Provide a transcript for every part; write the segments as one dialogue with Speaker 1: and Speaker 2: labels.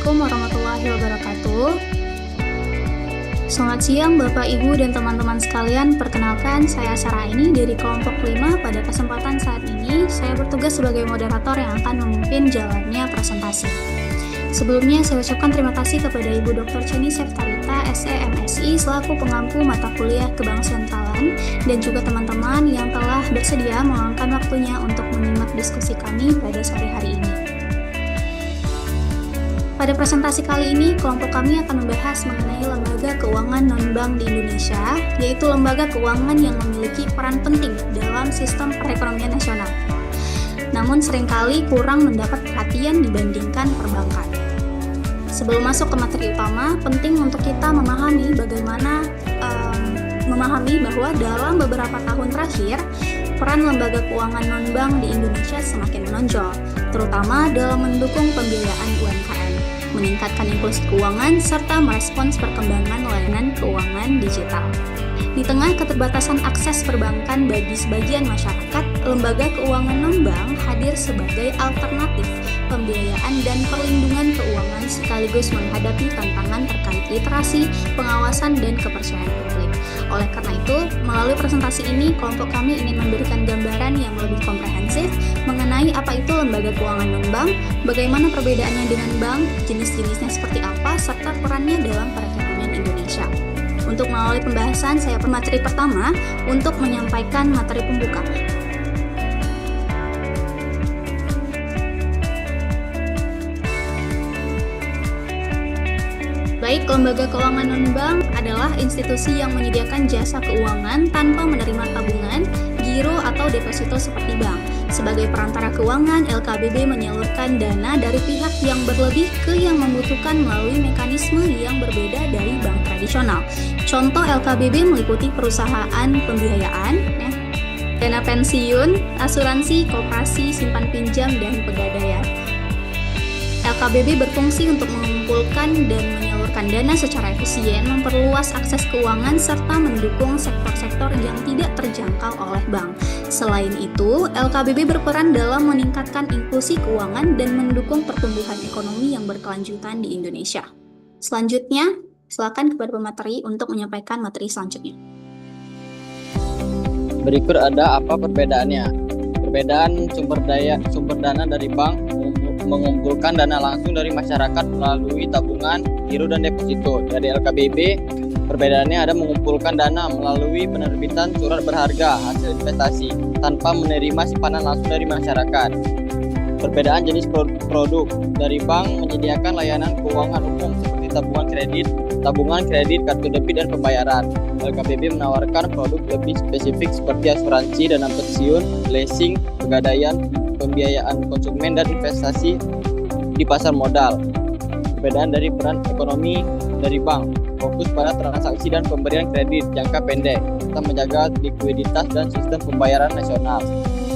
Speaker 1: Assalamualaikum warahmatullahi wabarakatuh. Selamat siang Bapak, Ibu, dan teman-teman sekalian. Perkenalkan, saya Saraini dari kelompok 5. Pada kesempatan saat ini, saya bertugas sebagai moderator yang akan memimpin jalannya presentasi. Sebelumnya, saya ucapkan terima kasih kepada Ibu Dr. Cheni Seftarita, SE MSI, selaku pengampu mata kuliah Kebangsaan dan juga teman-teman yang telah bersedia meluangkan waktunya untuk menyimak diskusi kami pada sore hari ini. Pada presentasi kali ini, kelompok kami akan membahas mengenai lembaga keuangan non-bank di Indonesia, yaitu lembaga keuangan yang memiliki peran penting dalam sistem perekonomian nasional. Namun seringkali kurang mendapat perhatian dibandingkan perbankan. Sebelum masuk ke materi utama, penting untuk kita memahami bahwa dalam beberapa tahun terakhir, peran lembaga keuangan non-bank di Indonesia semakin menonjol, terutama dalam mendukung pembiayaan UMKM, meningkatkan inklusi keuangan, serta merespons perkembangan layanan keuangan digital. Di tengah keterbatasan akses perbankan bagi sebagian masyarakat, lembaga keuangan non-bank hadir sebagai alternatif pembiayaan dan perlindungan keuangan sekaligus menghadapi tantangan terkait literasi, pengawasan, dan kepercayaan publik. Oleh karena itu, melalui presentasi ini, kelompok kami ingin memberikan gambaran yang lebih komprehensif mengenai apa itu lembaga keuangan non-bank, bagaimana perbedaannya dengan bank, jenis-jenisnya seperti apa, serta perannya dalam perekonomian Indonesia. Untuk melalui pembahasan, saya materi pertama untuk menyampaikan materi pembuka. Baik, lembaga keuangan non-bank adalah institusi yang menyediakan jasa keuangan tanpa menerima tabungan, giro, atau deposito seperti bank. Sebagai perantara keuangan, LKBB menyalurkan dana dari pihak yang berlebih ke yang membutuhkan melalui mekanisme yang berbeda dari bank tradisional. Contoh LKBB meliputi perusahaan pembiayaan, dana pensiun, asuransi, koperasi, simpan pinjam, dan pegadaian. LKBB berfungsi untuk mengumpulkan dan menyalurkan dana secara efisien, memperluas akses keuangan, serta mendukung sektor-sektor yang tidak terjangkau oleh bank. Selain itu, LKBB berperan dalam meningkatkan inklusi keuangan dan mendukung pertumbuhan ekonomi yang berkelanjutan di Indonesia. Selanjutnya, silakan kepada pemateri untuk menyampaikan materi selanjutnya.
Speaker 2: Berikut ada apa perbedaannya. Perbedaan sumber dana dari bank mengumpulkan dana langsung dari masyarakat melalui tabungan, giro, dan deposito. Dari LKBB, perbedaannya ada mengumpulkan dana melalui penerbitan surat berharga hasil investasi tanpa menerima simpanan langsung dari masyarakat. Perbedaan jenis produk. Dari bank menyediakan layanan keuangan umum seperti tabungan kredit, kartu debit, dan pembayaran. LKBB menawarkan produk lebih spesifik seperti asuransi, dana pensiun, leasing, pegadaian, pembiayaan konsumen, dan investasi di pasar modal. Perbedaan dari peran ekonomi dari bank, fokus pada transaksi dan pemberian kredit jangka pendek, serta menjaga likuiditas dan sistem pembayaran nasional.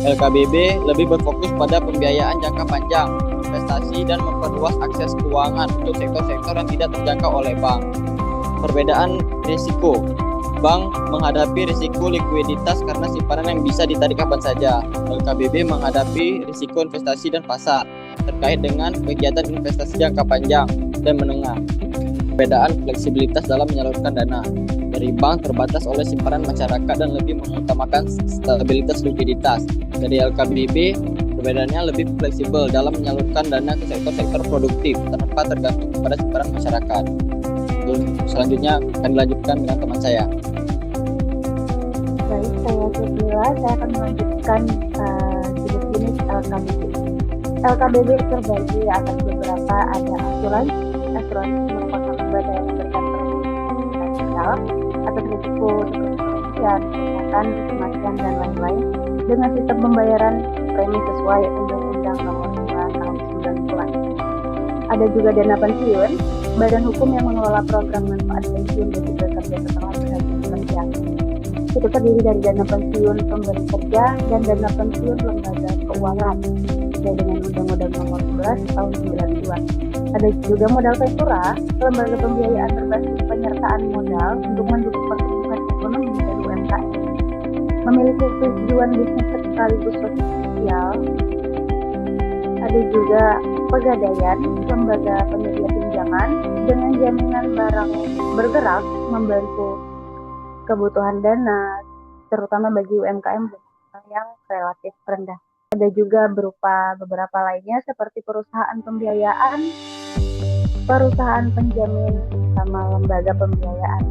Speaker 2: LKBB lebih berfokus pada pembiayaan jangka panjang, investasi, dan memperluas akses keuangan untuk sektor-sektor yang tidak terjangkau oleh bank. Perbedaan risiko. Bank menghadapi risiko likuiditas karena simpanan yang bisa ditarik kapan saja. LKBB menghadapi risiko investasi dan pasar terkait dengan kegiatan investasi jangka panjang dan menengah. Perbedaan fleksibilitas dalam menyalurkan dana. Dari bank terbatas oleh simpanan masyarakat dan lebih mengutamakan stabilitas likuiditas. Dari LKBB, perbedaannya lebih fleksibel dalam menyalurkan dana ke sektor-sektor produktif tanpa tergantung pada simpanan masyarakat. Selanjutnya akan dilanjutkan dengan teman saya.
Speaker 3: Baik, saya Cetila. Saya akan melanjutkan jenis LKBB. LKBB terbagi atas beberapa, ada asuransi. Asuransi merupakan lembaga yang memberikan perlindungan finansial atas risiko kerugian, kesehatan, kematian, dan lain-lain dengan sistem pembayaran premi sesuai Undang-Undang Nomor 9 Tahun 90-an. Ada juga dana pensiun, badan hukum yang mengelola program manfaat pensiun bagi pekerja setelah berhasil bekerja. Itu terdiri dari dana pensiun pemberi kerja dan dana pensiun lembaga keuangan sesuai dengan Undang-Undang Nomor 11 Tahun 92. Ada juga modal ventura, lembaga pembiayaan berbasis penyertaan modal untuk mendukung pertumbuhan ekonomi dan UMKM. Memiliki tujuan bisnis sekaligus sosial. Ada juga Pegadaian, lembaga penyedia pinjaman dengan jaminan barang bergerak membantu kebutuhan dana, terutama bagi UMKM yang relatif rendah. Ada juga berupa beberapa lainnya seperti perusahaan pembiayaan, perusahaan penjamin, sama lembaga pembiayaan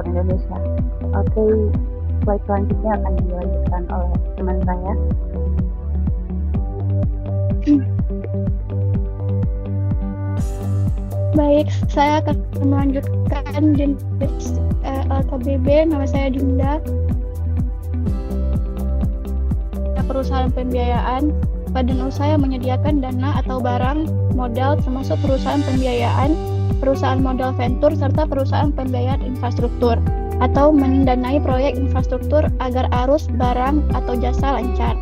Speaker 3: per Indonesia. Oke, slide selanjutnya akan dilanjutkan oleh teman saya.
Speaker 4: Baik, saya akan melanjutkan jenis LKBB. Nama saya Dinda. Perusahaan pembiayaan, badan usaha yang menyediakan dana atau barang modal termasuk perusahaan pembiayaan, perusahaan modal venture, serta perusahaan pembiayaan infrastruktur atau mendanai proyek infrastruktur agar arus barang atau jasa lancar.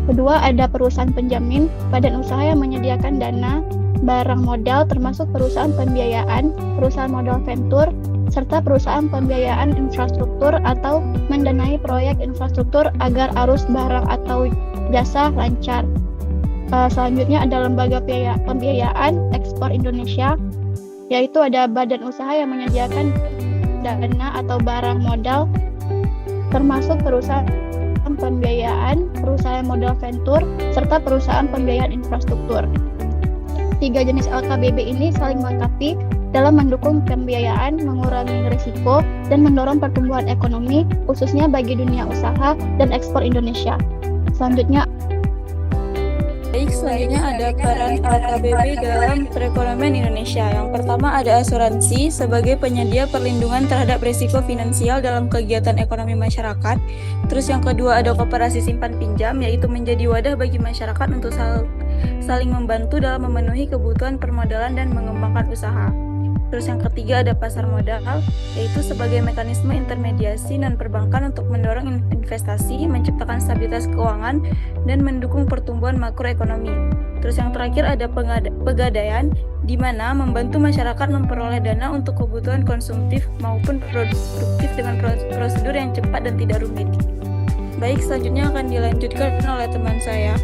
Speaker 4: Kedua, ada perusahaan penjamin, badan usaha yang menyediakan dana, barang modal termasuk perusahaan pembiayaan, perusahaan modal venture, serta perusahaan pembiayaan infrastruktur atau mendanai proyek infrastruktur agar arus barang atau jasa lancar. Selanjutnya ada lembaga pembiayaan ekspor Indonesia, yaitu ada badan usaha yang menyediakan dana atau barang modal termasuk perusahaan pembiayaan, perusahaan modal venture, serta perusahaan pembiayaan infrastruktur. Tiga jenis LKBB ini saling melengkapi dalam mendukung pembiayaan, mengurangi risiko, dan mendorong pertumbuhan ekonomi, khususnya bagi dunia usaha dan ekspor Indonesia. Selanjutnya
Speaker 5: ada peran LKBB dalam perekonomian Indonesia. Yang pertama ada asuransi sebagai penyedia perlindungan terhadap risiko finansial dalam kegiatan ekonomi masyarakat. Terus yang kedua ada koperasi simpan pinjam, yaitu menjadi wadah bagi masyarakat untuk saling membantu dalam memenuhi kebutuhan permodalan dan mengembangkan usaha. Terus yang ketiga ada pasar modal, yaitu sebagai mekanisme intermediasi non perbankan untuk mendorong investasi, menciptakan stabilitas keuangan, dan mendukung pertumbuhan makroekonomi. Terus yang terakhir ada pegadaian, di mana membantu masyarakat memperoleh dana untuk kebutuhan konsumtif maupun produktif dengan prosedur yang cepat dan tidak rumit. Baik, selanjutnya akan dilanjutkan oleh teman saya.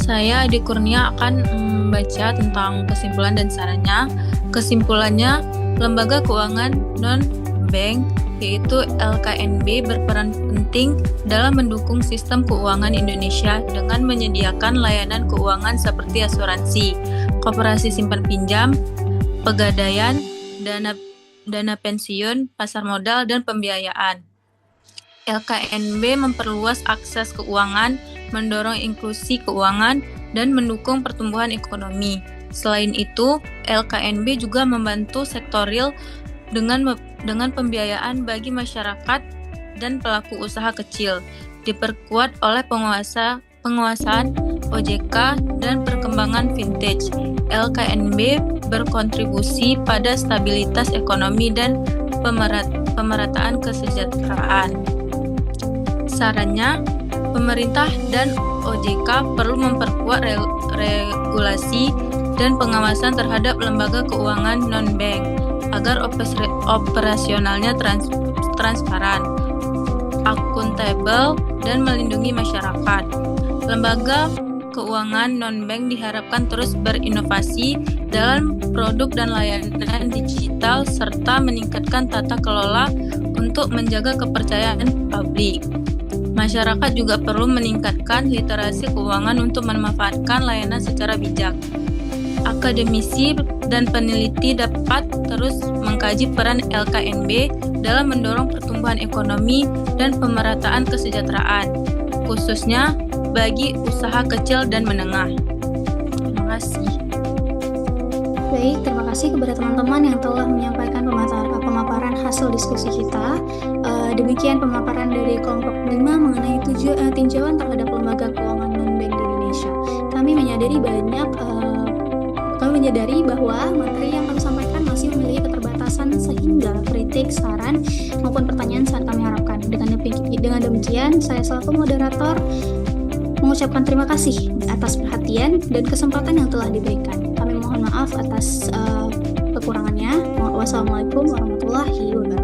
Speaker 6: Saya Adi Kurnia akan membaca tentang kesimpulan dan sarannya. Kesimpulannya, lembaga keuangan non-bank yaitu LKNB berperan penting dalam mendukung sistem keuangan Indonesia dengan menyediakan layanan keuangan seperti asuransi, koperasi simpan pinjam, pegadaian, dana pensiun, pasar modal, dan pembiayaan. LKNB memperluas akses keuangan, mendorong inklusi keuangan, dan mendukung pertumbuhan ekonomi. Selain itu, LKNB juga membantu sektor real dengan pembiayaan bagi masyarakat dan pelaku usaha kecil, diperkuat oleh penguasaan OJK dan perkembangan vintage. LKNB berkontribusi pada stabilitas ekonomi dan pemerataan kesejahteraan. Sarannya, pemerintah dan OJK perlu memperkuat regulasi dan pengawasan terhadap lembaga keuangan non-bank agar operasionalnya transparan, akuntabel, dan melindungi masyarakat. Lembaga keuangan non-bank diharapkan terus berinovasi dalam produk dan layanan digital serta meningkatkan tata kelola untuk menjaga kepercayaan publik. Masyarakat juga perlu meningkatkan literasi keuangan untuk memanfaatkan layanan secara bijak. Akademisi dan peneliti dapat terus mengkaji peran LKNB dalam mendorong pertumbuhan ekonomi dan pemerataan kesejahteraan, khususnya bagi usaha kecil dan menengah. Terima kasih.
Speaker 1: Baik, terima kasih kepada teman-teman yang telah menyampaikan pemaparan hasil diskusi kita. Demikian pemaparan dari kelompok 5 mengenai tinjauan terhadap lembaga keuangan non-bank di Indonesia. Kami menyadari bahwa materi yang kami sampaikan masih memiliki keterbatasan sehingga kritik, saran, maupun pertanyaan sangat kami harapkan. Dengan demikian, saya selaku moderator mengucapkan terima kasih atas perhatian dan kesempatan yang telah diberikan. Kami mohon maaf atas kekurangannya. Wassalamualaikum warahmatullahi wabarakatuh.